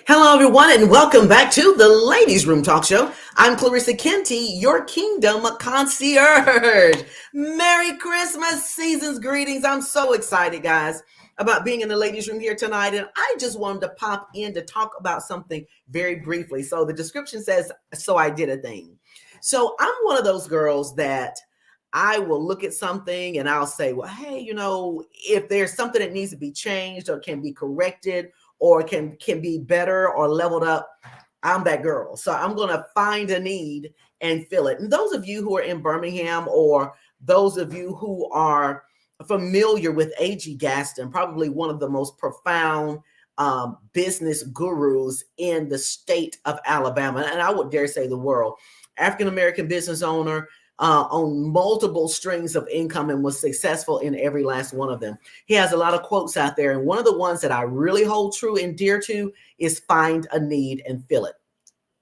Hello, everyone, and welcome back to the Ladies Room Talk Show. I'm Clarissa Kenty, your Kingdom concierge. Merry Christmas, season's greetings. I'm so excited, guys, about being in the Ladies Room here tonight, and I just wanted to pop in to talk about something very briefly. So the description says, so I did a thing. So I'm one of those girls that I will look at something and I'll say, well, hey, if there's something that needs to be changed or can be corrected, or can be better or leveled up, I'm that girl. So I'm going to find a need and fill it. And those of you who are in Birmingham, or those of you who are familiar with A.G. Gaston, probably one of the most profound business gurus in the state of Alabama, and I would dare say the world. African-American business owner, on multiple strings of income, and was successful in every last one of them. He has a lot of quotes out there, and one of the ones that I really hold true and dear to is find a need and fill it.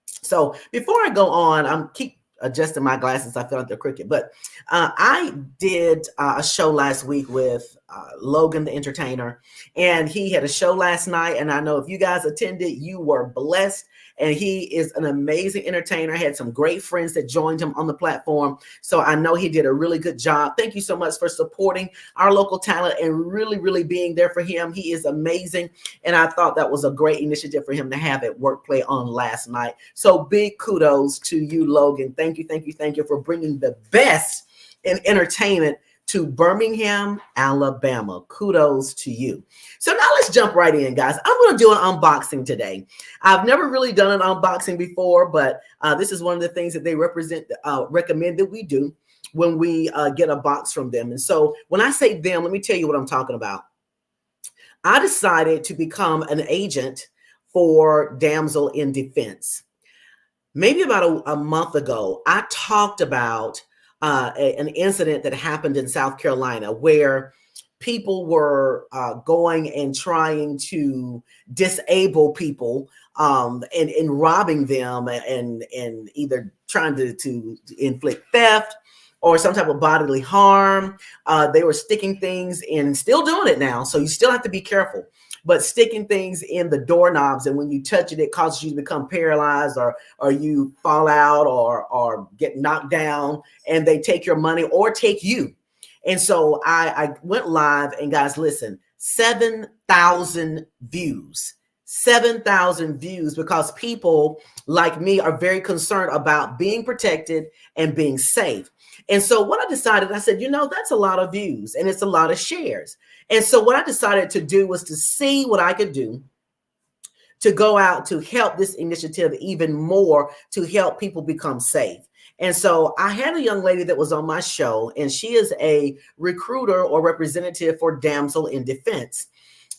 So before I go on, I'm keep adjusting my glasses. I feel like they're crooked, but I did a show last week with Logan the entertainer, and he had a show last night, and I know if you guys attended, you were blessed. And he is an amazing entertainer. Had some great friends that joined him on the platform. So I know he did a really good job. Thank you so much for supporting our local talent and really, really being there for him. He is amazing. And I thought that was a great initiative for him to have at Workplay on last night. So big kudos to you, Logan. Thank you, thank you, thank you for bringing the best in entertainment to Birmingham, Alabama. Kudos to you. So now let's jump right in, guys. I'm going to do an unboxing today. I've never really done an unboxing before, but this is one of the things that they recommend that we do when we get a box from them. And so when I say them, let me tell you what I'm talking about. I decided to become an agent for Damsel in Defense. Maybe about a month ago, I talked about an incident that happened in South Carolina where people were going and trying to disable people and robbing them and either trying to inflict theft or some type of bodily harm. They were sticking things in, still doing it now, so you still have to be careful. But sticking things in the doorknobs, and when you touch it, it causes you to become paralyzed, or you fall out or get knocked down, and they take your money or take you. And so I went live, and guys, listen, 7,000 views. 7,000 views, because people like me are very concerned about being protected and being safe. And so what I decided, I said, that's a lot of views and it's a lot of shares. And so what I decided to do was to see what I could do to go out to help this initiative even more, to help people become safe. And so I had a young lady that was on my show, and she is a recruiter or representative for Damsel in Defense.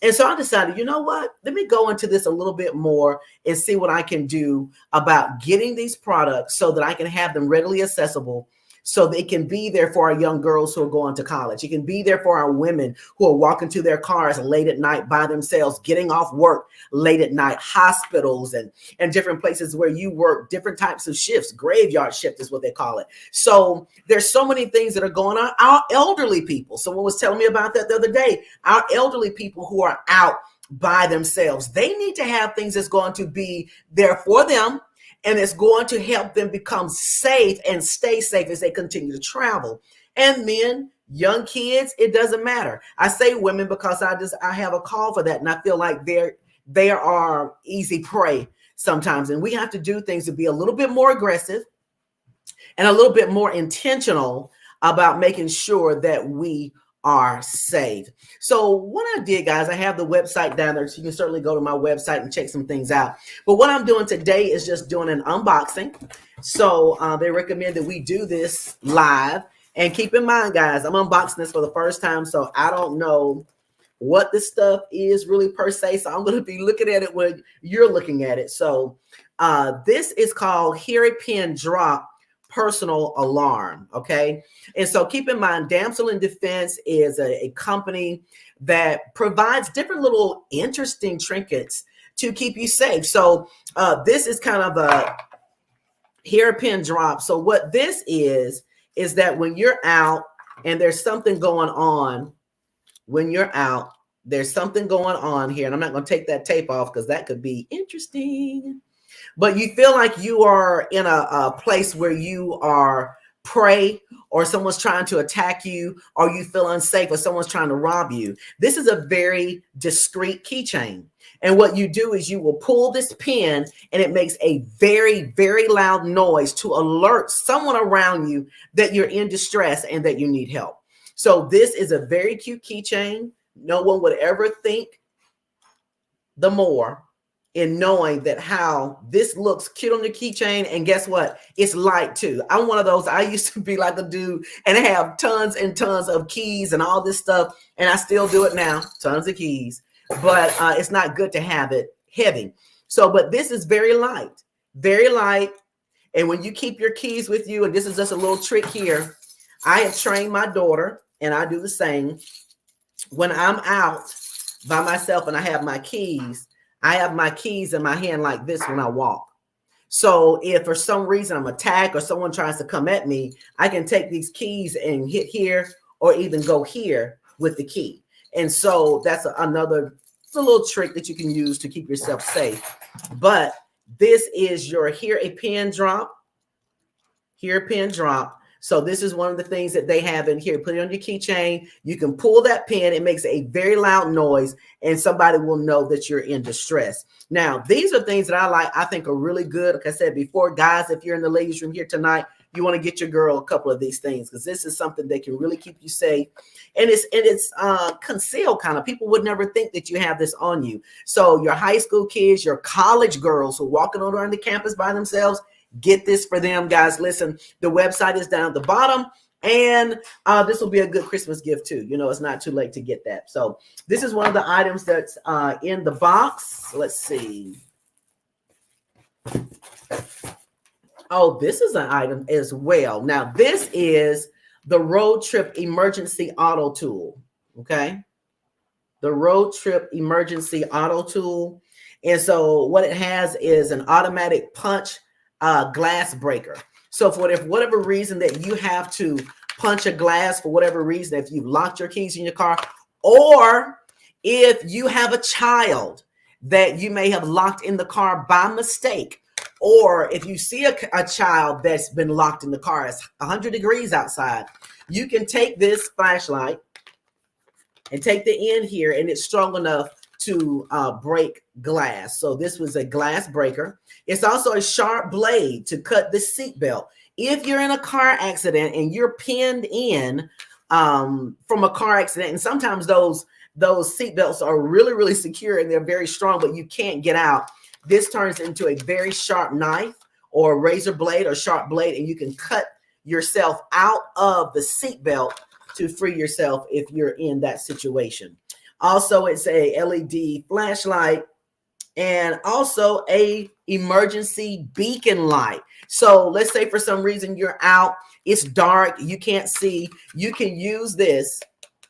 And so I decided, you know what, let me go into this a little bit more and see what I can do about getting these products so that I can have them readily accessible, so they can be there for our young girls who are going to college. It can be there for our women who are walking to their cars late at night by themselves, getting off work late at night, hospitals and different places where you work, different types of shifts. Graveyard shift is what they call it. So there's so many things that are going on. Our elderly people, someone was telling me about that the other day, our elderly people who are out by themselves, they need to have things that's going to be there for them, and it's going to help them become safe and stay safe as they continue to travel. And men, young kids, it doesn't matter. I say women because I have a call for that, and I feel like they are easy prey sometimes. And we have to do things to be a little bit more aggressive and a little bit more intentional about making sure that we are saved. So what I did, guys, I have the website down there, so you can certainly go to my website and check some things out. But what I'm doing today is just doing an unboxing. So they recommend that we do this live. And keep in mind, guys, I'm unboxing this for the first time, so I don't know what this stuff is really per se. So I'm going to be looking at it when you're looking at it. So this is called Hear a Pin Drop Personal Alarm. Okay. And so keep in mind, Damsel in Defense is a company that provides different little interesting trinkets to keep you safe. So this is kind of a Hear a Pin Drop. So what this is that when you're out and there's something going on, when you're out, there's something going on here. And I'm not going to take that tape off because that could be interesting. But you feel like you are in a place where you are prey, or someone's trying to attack you, or you feel unsafe, or someone's trying to rob you. This is a very discreet keychain. And what you do is you will pull this pin, and it makes a very, very loud noise to alert someone around you that you're in distress and that you need help. So this is a very cute keychain. No one would ever think the more in knowing that how this looks cute on the keychain. And guess what? It's light too. I'm one of those. I used to be like a dude and have tons and tons of keys and all this stuff. And I still do it now. Tons of keys. But it's not good to have it heavy. So, but this is very light. Very light. And when you keep your keys with you, and this is just a little trick here, I have trained my daughter, and I do the same. When I'm out by myself and I have my keys in my hand like this when I walk. So if for some reason I'm attacked or someone tries to come at me, I can take these keys and hit here or even go here with the key. And so that's another little trick that you can use to keep yourself safe. But this is your Hear a Pin Drop. Hear a Pin Drop. So this is one of the things that they have in here. Put it on your keychain. You can pull that pin. It makes a very loud noise, and somebody will know that you're in distress. Now, these are things that I think are really good. Like I said before, guys, if you're in the ladies' room here tonight, you want to get your girl a couple of these things, because this is something that can really keep you safe. And it's concealed kind of. People would never think that you have this on you. So your high school kids, your college girls who are walking around the campus by themselves, get this for them, guys. Listen, the website is down at the bottom, and this will be a good Christmas gift too. You know, it's not too late to get that. So this is one of the items that's in the box. Let's see. Oh, this is an item as well. Now, this is the Road Trip Emergency Auto Tool. Okay. The Road Trip Emergency Auto Tool. And so what it has is an automatic punch glass breaker. So for whatever reason that you have to punch a glass, for whatever reason, if you've locked your keys in your car, or if you have a child that you may have locked in the car by mistake, or if you see a child that's been locked in the car, it's 100 degrees outside, you can take this flashlight and take the end here, and it's strong enough to break glass. So this was a glass breaker. It's also a sharp blade to cut the seatbelt. If you're in a car accident and you're pinned in from a car accident, and sometimes those seatbelts are really, really secure and they're very strong, but you can't get out, this turns into a very sharp knife or a razor blade or sharp blade, and you can cut yourself out of the seatbelt to free yourself if you're in that situation. Also, it's a LED flashlight and also a emergency beacon light. So let's say for some reason you're out, it's dark, you can't see, you can use this.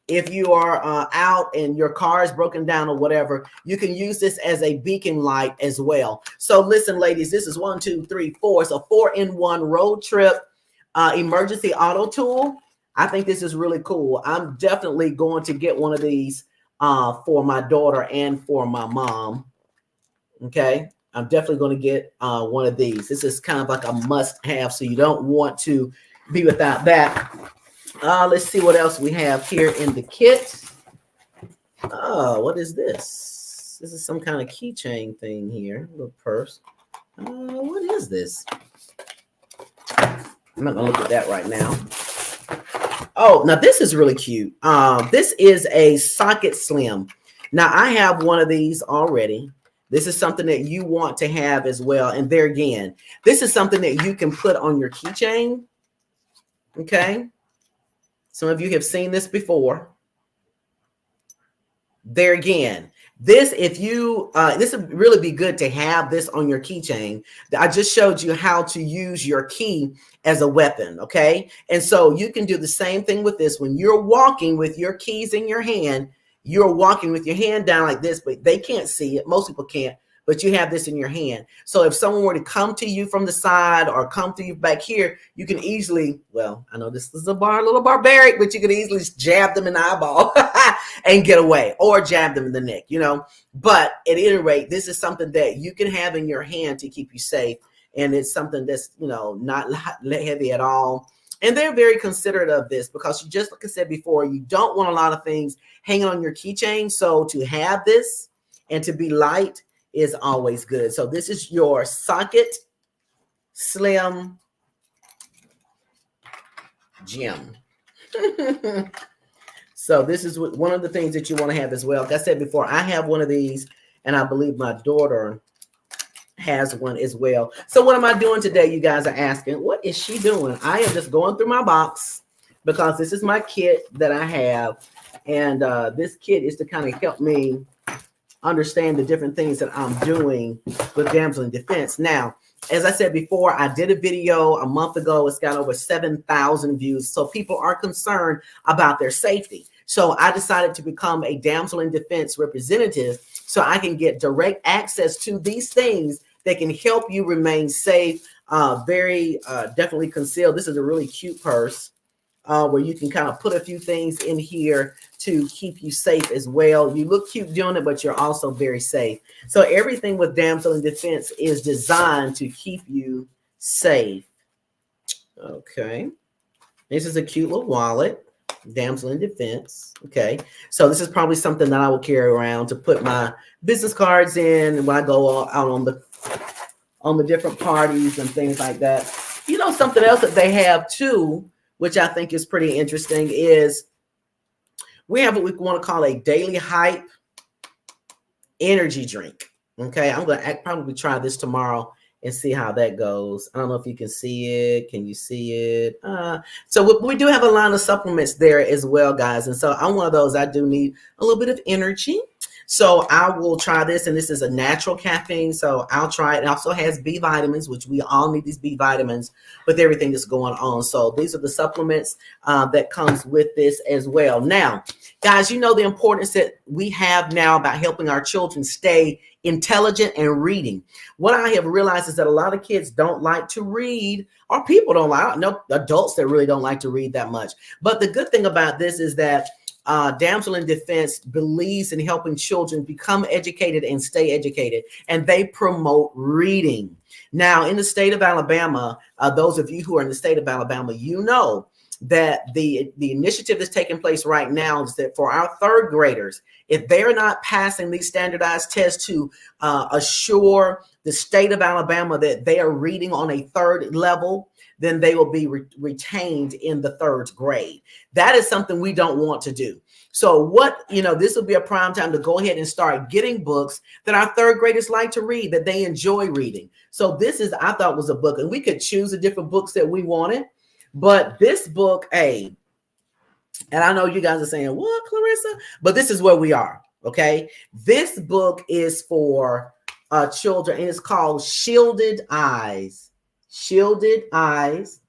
If you are out and your car is broken down or whatever, you can use this as a beacon light as well. So listen, ladies, this is 1, 2, 3, 4. It's a 4-in-1 road trip emergency auto tool. I think this is really cool. I'm definitely going to get one of these for my daughter and for my mom. Okay, I'm definitely going to get one of these. This is kind of like a must-have, so you don't want to be without that. Let's see what else we have here in the kit. Oh, what is this? This is some kind of keychain thing here. A little purse. What is this? I'm not going to look at that right now. Oh, now this is really cute. This is a socket slim. Now I have one of these already. This is something that you want to have as well. And there again, this is something that you can put on your keychain. Okay. Some of you have seen this before. There again, this, if you, this would really be good to have this on your keychain. I just showed you how to use your key as a weapon. Okay. And so you can do the same thing with this. When you're walking with your keys in your hand, you're walking with your hand down like this, but they can't see it. Most people can't, but you have this in your hand. So if someone were to come to you from the side or come to you back here, you can easily, well, I know this is a little barbaric, but you can easily jab them in the eyeball and get away, or jab them in the neck, you know. But at any rate, this is something that you can have in your hand to keep you safe. And it's something that's, you know, not heavy at all. And they're very considerate of this because, you just like I said before, you don't want a lot of things hanging on your keychain. So to have this and to be light is always good. So this is your socket slim gem. So this is one of the things that you want to have as well. Like I said before, I have one of these, and I believe my daughter has one as well. So what am I doing today? You guys are asking, what is she doing? I am just going through my box because this is my kit that I have. And this kit is to kind of help me understand the different things that I'm doing with Damsel in Defense. Now, as I said before, I did a video a month ago. It's got over 7,000 views. So people are concerned about their safety. So I decided to become a Damsel in Defense representative so I can get direct access to these things that can help you remain safe, very definitely concealed. This is a really cute purse where you can kind of put a few things in here to keep you safe as well. You look cute doing it, but you're also very safe. So everything with Damsel in Defense is designed to keep you safe. Okay. This is a cute little wallet. Damsel in Defense. Okay. So this is probably something that I will carry around to put my business cards in when I go out on the different parties and things like that. You know, something else that they have too, which I think is pretty interesting, is we have what we want to call a daily hype energy drink. Okay. I'm going to probably try this tomorrow and see how that goes. I don't know if you can see it. Can you see it? So we do have a line of supplements there as well, guys. And so I'm one of those, I do need a little bit of energy. So I will try this, and this is a natural caffeine. So I'll try it. It also has B vitamins, which we all need these B vitamins with everything that's going on. So these are the supplements that comes with this as well. Now, guys, you know the importance that we have now about helping our children stay intelligent and reading. What I have realized is that a lot of kids don't like to read, or people don't like, I don't know adults that really don't like to read that much. But the good thing about this is that Damsel in Defense believes in helping children become educated and stay educated, and they promote reading. Now, in the state of Alabama, those of you who are in the state of Alabama, you know that the initiative that's taking place right now is that for our third graders, if they're not passing these standardized tests to assure the state of Alabama that they are reading on a third level, then they will be retained in the third grade. That is something we don't want to do. So this will be a prime time to go ahead and start getting books that our third graders like to read, that they enjoy reading. So this is, I thought, was a book, and we could choose the different books that we wanted. But this book, and I know you guys are saying, what, Clarissa? But this is where we are, okay? This book is for children, and it's called Shielded Eyes. Shielded Eyes,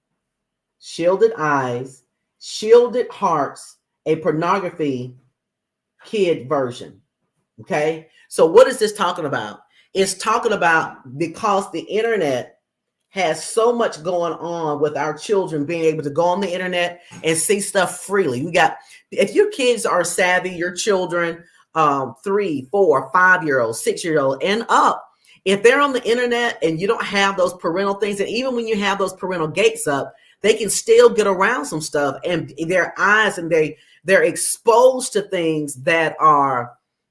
Shielded Eyes, Shielded Hearts, a pornography kid version, okay? So what is this talking about? It's talking about because the internet has so much going on with our children being able to go on the internet and see stuff freely. If your kids are savvy, your children, 3, 4, 5-year-olds, 6-year-old and up, if they're on the internet and you don't have those parental things, and even when you have those parental gates up, they can still get around some stuff, and their eyes and they're exposed to things that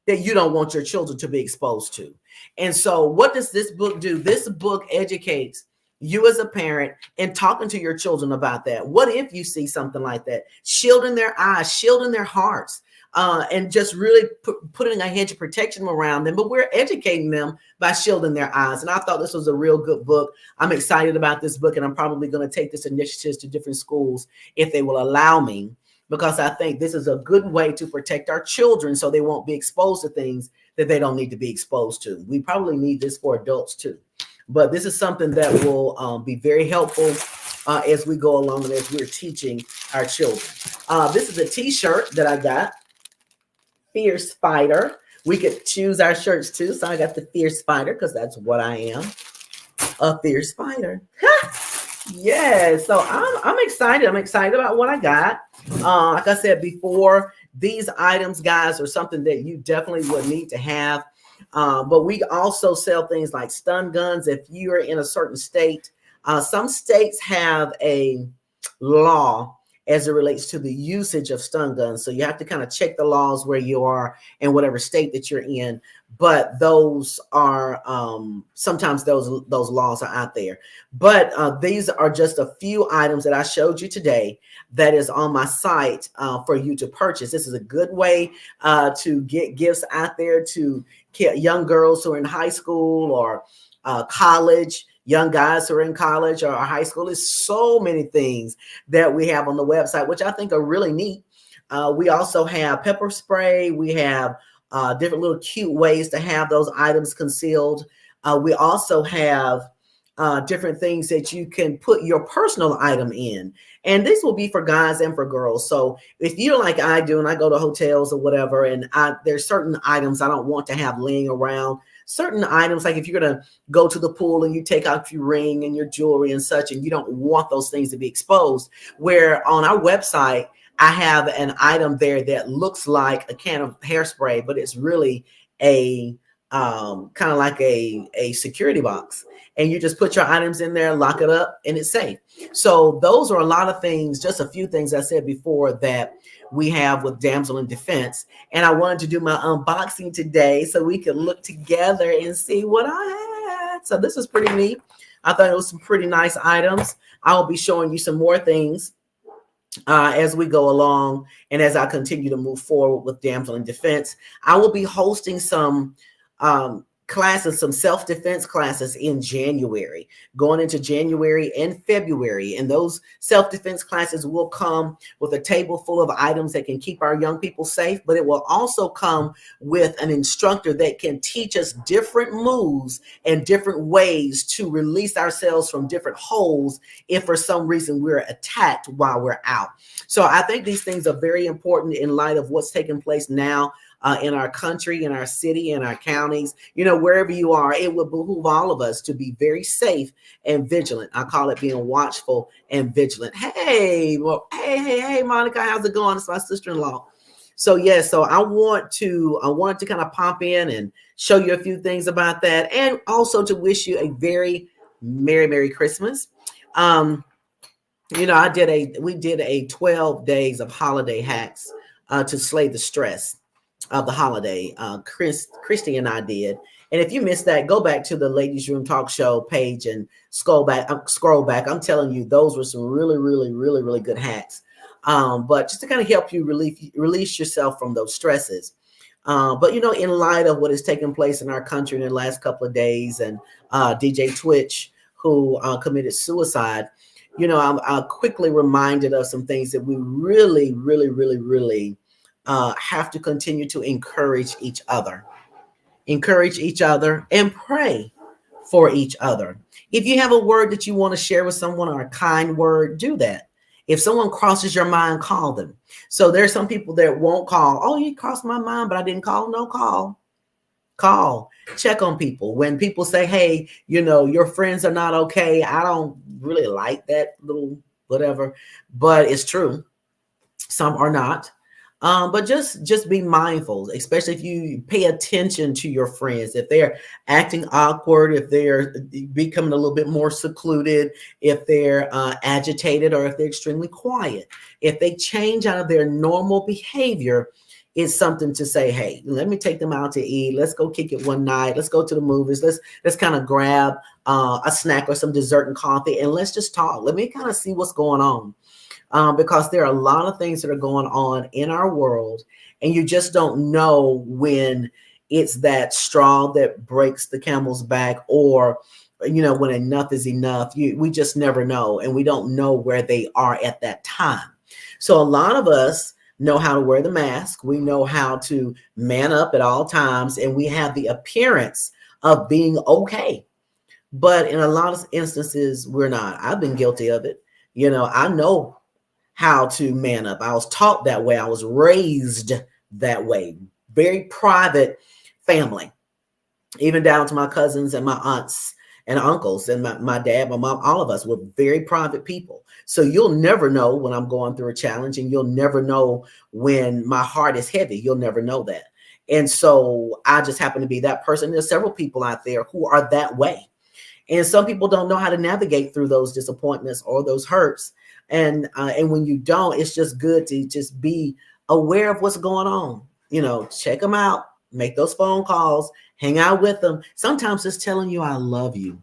you don't want your children to be exposed to. And so what does this book do? This book educates you as a parent, and talking to your children about that. What if you see something like that? Shielding their eyes, shielding their hearts, and just really putting a hedge of protection around them. But we're educating them by shielding their eyes. And I thought this was a real good book. I'm excited about this book, and I'm probably going to take this initiative to different schools if they will allow me, because I think this is a good way to protect our children so they won't be exposed to things that they don't need to be exposed to. We probably need this for adults too. But this is something that will be very helpful as we go along and as we're teaching our children. This is a t-shirt that I got, Fierce Fighter. We could choose our shirts too. So I got the Fierce Fighter because that's what I am, a fierce fighter. Yeah, so I'm excited. I'm excited about what I got. Like I said before, these items, guys, are something that you definitely would need to have. But we also sell things like stun guns. If you are in a certain state, some states have a law as it relates to the usage of stun guns. So you have to kind of check the laws where you are in whatever state that you're in. But those are sometimes those laws are out there. But these are just a few items that I showed you today that is on my site for you to purchase. This is a good way to get gifts out there to young girls who are in high school or college, young guys who are in college or high school. There's so many things that we have on the website, which I think are really neat. We also have pepper spray. We have different little cute ways to have those items concealed. We also have different things that you can put your personal item in. And this will be for guys and for girls. So if you're like I do, and I go to hotels or whatever, and there's certain items I don't want to have laying around. Certain items, like if you're going to go to the pool and you take out your ring and your jewelry and such, and you don't want those things to be exposed, where on our website, I have an item there that looks like a can of hairspray, but it's really a kind of like a security box. And you just put your items in there, lock it up, and it's safe. So those are a lot of things, just a few things I said before that we have with Damsel in Defense. And I wanted to do my unboxing today so we could look together and see what I had. So this is pretty neat. I thought it was some pretty nice items. I'll be showing you some more things as we go along and as I continue to move forward with Damsel in Defense. I will be hosting some classes, some self-defense classes in January, going into January and February. And those self-defense classes will come with a table full of items that can keep our young people safe, but it will also come with an instructor that can teach us different moves and different ways to release ourselves from different holes if for some reason we're attacked while we're out. So I think these things are very important in light of what's taking place now in our country, in our city, in our counties, wherever you are. It would behoove all of us to be very safe and vigilant. I call it being watchful and vigilant. Hey, Monica, how's it going? It's my sister-in-law. So yes, so I wanted to kind of pop in and show you a few things about that, and also to wish you a very Merry Christmas. We did a 12 days of holiday hacks to slay the stress of the holiday. Christy and I did. And if you missed that, go back to the Ladies Room Talk Show page and scroll back. I'm telling you, those were some really, really, really, really good hacks. But just to kind of help you release yourself from those stresses. But in light of what has taken place in our country in the last couple of days, and DJ Twitch, who committed suicide, I'm quickly reminded of some things that we really, really, really, really have to continue to encourage each other and pray for each other. If you have a word that you want to share with someone, or a kind word, do that. If someone crosses your mind, call them. So there's some people that won't call. Oh, you crossed my mind, but I didn't call. No, call, check on people. When people say, hey, your friends are not okay, I don't really like that little whatever, but it's true. Some are not. But just be mindful, especially if you pay attention to your friends. If they're acting awkward, if they're becoming a little bit more secluded, if they're agitated, or if they're extremely quiet, if they change out of their normal behavior, it's something to say, hey, let me take them out to eat. Let's go kick it one night. Let's go to the movies. Let's kind of grab a snack or some dessert and coffee, and let's just talk. Let me kind of see what's going on. Because there are a lot of things that are going on in our world, and you just don't know when it's that straw that breaks the camel's back, or when enough is enough. We just never know, and we don't know where they are at that time. So a lot of us know how to wear the mask. We know how to man up at all times, and we have the appearance of being okay. But in a lot of instances, we're not. I've been guilty of it. I know how to man up. I was taught that way. I was raised that way. Very private family, even down to my cousins and my aunts and uncles and my dad, my mom, all of us were very private people. So you'll never know when I'm going through a challenge, and you'll never know when my heart is heavy. You'll never know that. And so I just happen to be that person. There's several people out there who are that way. And some people don't know how to navigate through those disappointments or those hurts. And when you don't, it's just good to just be aware of what's going on. Check them out, make those phone calls, hang out with them. Sometimes just telling you I love you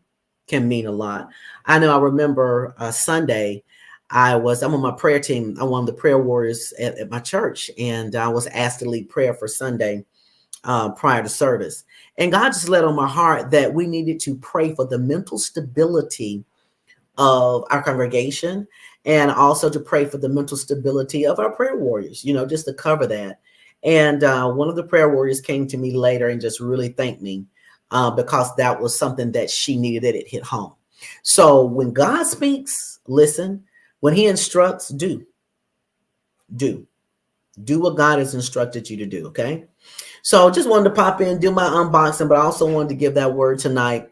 can mean a lot. I know I remember Sunday, I'm on my prayer team. I'm one of the prayer warriors at my church, and I was asked to lead prayer for Sunday prior to service. And God just laid on my heart that we needed to pray for the mental stability of our congregation, and also to pray for the mental stability of our prayer warriors, just to cover that. And one of the prayer warriors came to me later and just really thanked me because that was something that she needed, that it hit home. So when God speaks, listen. When he instructs, do what God has instructed you to do. Okay. So just wanted to pop in, do my unboxing, but I also wanted to give that word tonight.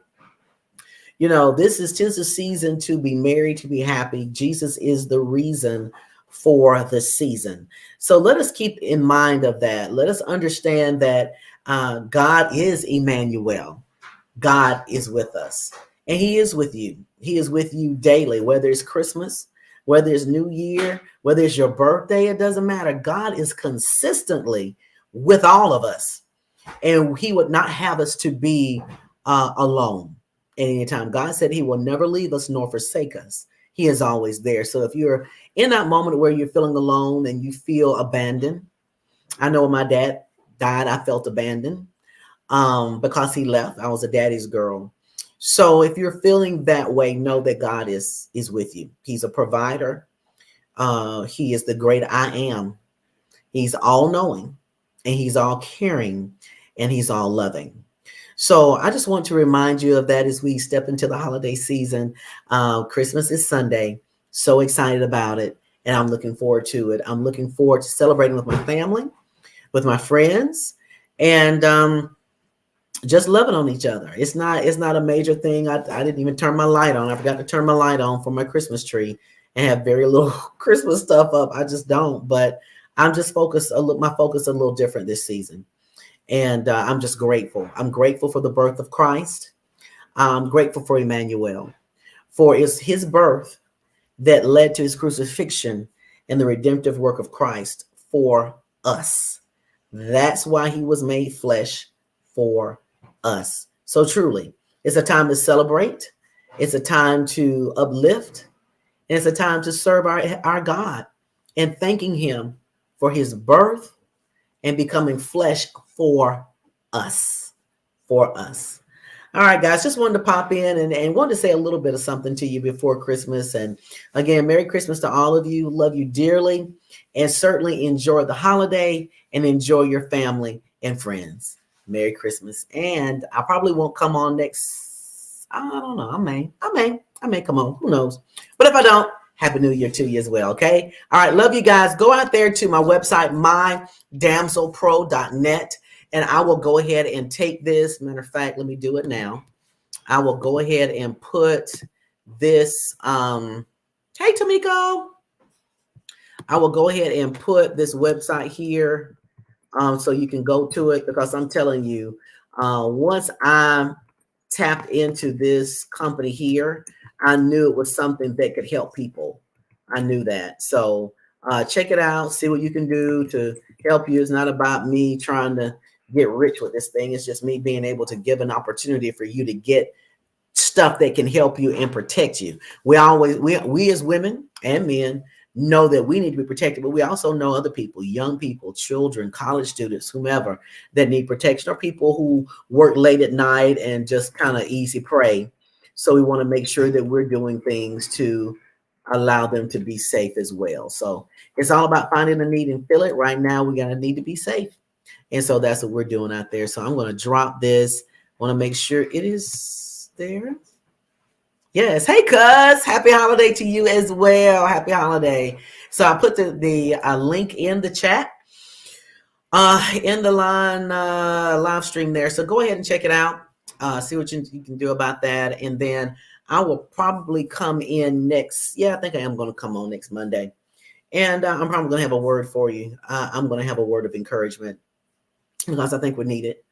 This is 'tis a season to be merry, to be happy. Jesus is the reason for the season. So let us keep in mind of that. Let us understand that God is Emmanuel. God is with us, and he is with you. He is with you daily, whether it's Christmas, whether it's New Year, whether it's your birthday, it doesn't matter. God is consistently with all of us, and he would not have us to be alone at any time. God said he will never leave us nor forsake us. He is always there. So if you're in that moment where you're feeling alone and you feel abandoned, I know when my dad died, I felt abandoned because he left. I was a daddy's girl. So if you're feeling that way, know that God is with you. He's a provider. He is the great I am. He's all knowing, and he's all caring, and he's all loving. So I just want to remind you of that as we step into the holiday season. Christmas is Sunday. So excited about it. And I'm looking forward to it. I'm looking forward to celebrating with my family, with my friends, and just loving on each other. It's not a major thing. I didn't even turn my light on. I forgot to turn my light on for my Christmas tree and have very little Christmas stuff up. I just don't. But I'm just my focus a little different this season. And I'm just grateful. I'm grateful for the birth of Christ. I'm grateful for Emmanuel, for it's his birth that led to his crucifixion and the redemptive work of Christ for us. That's why he was made flesh for us. So truly, it's a time to celebrate. It's a time to uplift. And it's a time to serve our God and thanking him for his birth and becoming flesh for us. For us. All right, guys, just wanted to pop in and wanted to say a little bit of something to you before Christmas. And again, Merry Christmas to all of you. Love you dearly. And certainly enjoy the holiday and enjoy your family and friends. Merry Christmas. And I probably won't come on next. I don't know. I may come on. Who knows? But if I don't, Happy New Year to you as well. Okay. All right. Love you guys. Go out there to my website, mydamselpro.net. And I will go ahead and take this. Matter of fact, let me do it now. I will go ahead and put this. Hey, Tamiko. I will go ahead and put this website here so you can go to it, because I'm telling you, once I tapped into this company here, I knew it was something that could help people. I knew that. So Check it out. See what you can do to help you. It's not about me trying to get rich with this thing. It's just me being able to give an opportunity for you to get stuff that can help you and protect you. We as women and men know that we need to be protected, but we also know other people, young people, children, college students, whomever, that need protection, or people who work late at night and just kind of easy prey. So we want to make sure that we're doing things to allow them to be safe as well. So it's all about finding a need and fill it. Right now, we got a need to be safe. And so that's what we're doing out there. So I'm going to drop this. Want to make sure it is there. Yes. Hey, cuz. Happy holiday to you as well. Happy holiday. So I put the link in the chat, in the live stream there. So go ahead and check it out. See what you can do about that. And then I will probably come in next. Yeah, I think I am going to come on next Monday. And I'm probably going to have a word for you. I'm going to have a word of encouragement because I think we need it.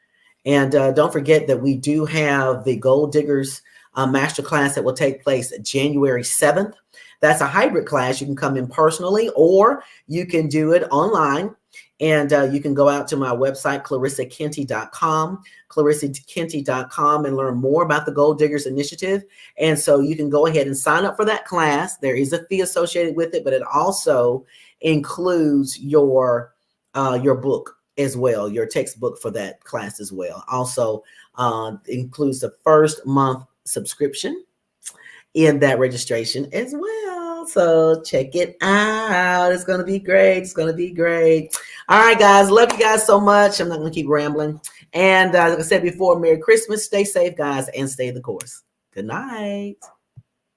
And don't forget that we do have the Gold Diggers Masterclass that will take place January 7th. That's a hybrid class. You can come in personally, or you can do it online. And you can go out to my website, ClarissaKenty.com, ClarissaKenty.com, and learn more about the Gold Diggers Initiative. And so you can go ahead and sign up for that class. There is a fee associated with it, but it also includes your book as well, your textbook for that class as well. Also includes the first month subscription in that registration as well. So check it out. It's going to be great. It's going to be great. All right, guys. Love you guys so much. I'm not going to keep rambling. And like I said before, Merry Christmas. Stay safe, guys, and stay the course. Good night.